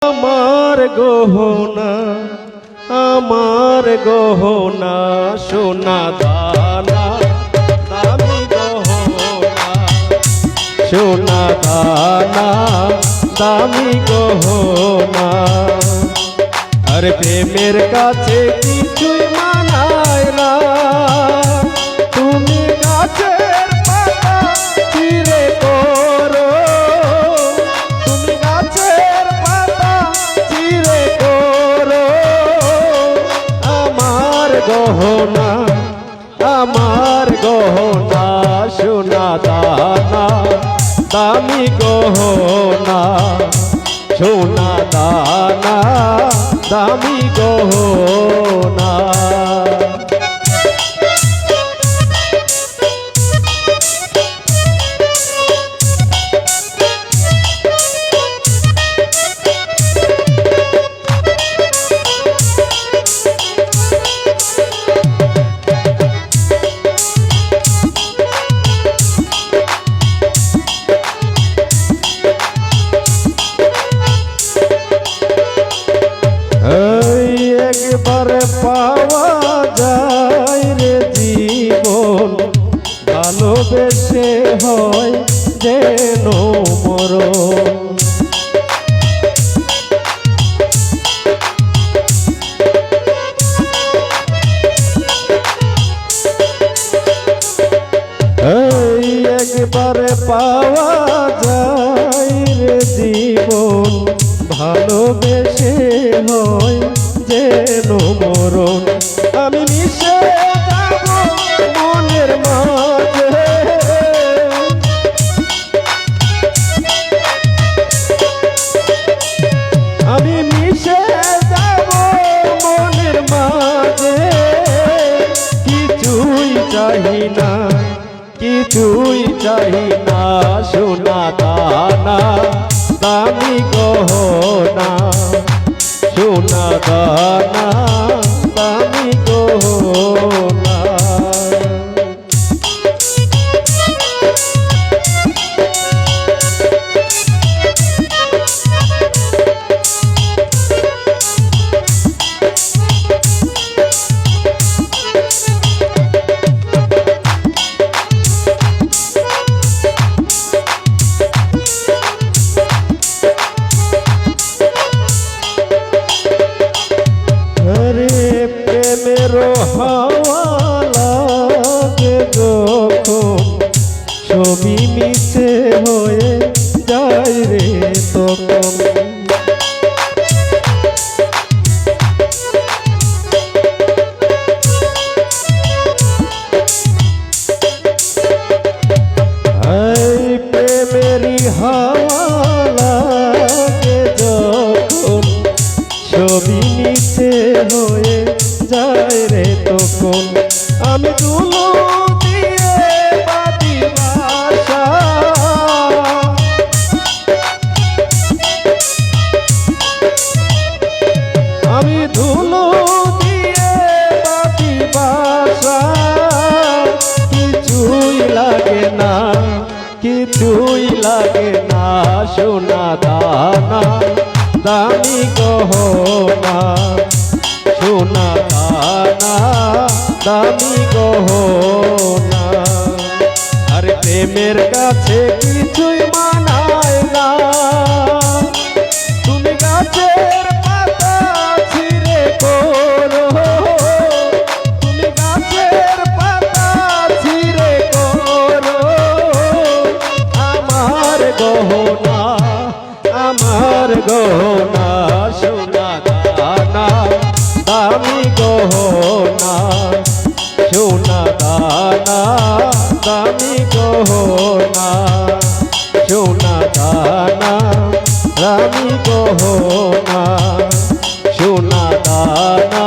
আমার গহনা, আমার গহনা সোনা দানা, দামি গহনা সোনা দানা, দামি গহনা। আর প্রেমের কাছে কিছুই মানায় না, তুমি গাছের পাতা ছিঁড়ে করো, তুমি গাছের পাতা ছিঁড়ে করো। আমার গহনা, আমার গহনা সোনা দানা, দামি গহনা সোনা দানা, দামি গহনা। একবারে পাওয়া যায় রে জীবন, ভালোবেসে হয় যেন মরণ। একবারে পাওয়া যায় রে জীবন, ভালোবেসে হয় যেন মরণ। আমি মিশে যাব মনের মাঝে, আমি মিশে যাব মনের মাঝে। কিছুই চাহি না, কিছুই চাহি না সোনা দানা, দামি গহনা সোনা দানা, দামি গহনা। প্রেমেরও হাওয়া লাগে যখন, ছবি মিছে হয়ে যায় রে তখন। প্রেমেরই হাওয়া লাগে যখন, ছবি মিছে হয়ে যায় রে তখন। আমি দুলো দিয়ে বাঁধি বাসা, আমি ধুলো দিয়ে বাঁধি বাসা। কিছুই লাগে না, কিছুই লাগে না সোনা দানা, দামি গহনা সোনা দানা, দামি গহনা। আর প্রেমের কাছে কিছুই মানায় না, তুমি গাছের পাতা ছিঁড়ে করো, তুমি গাছের পাতা ছিঁড়ে করো। আমার গহনা, আমার গহনা সোনা দানা, দামি গহনা সোনা দানা, দামি গহনা সোনা দানা, দামি গহনা সোনা দানা,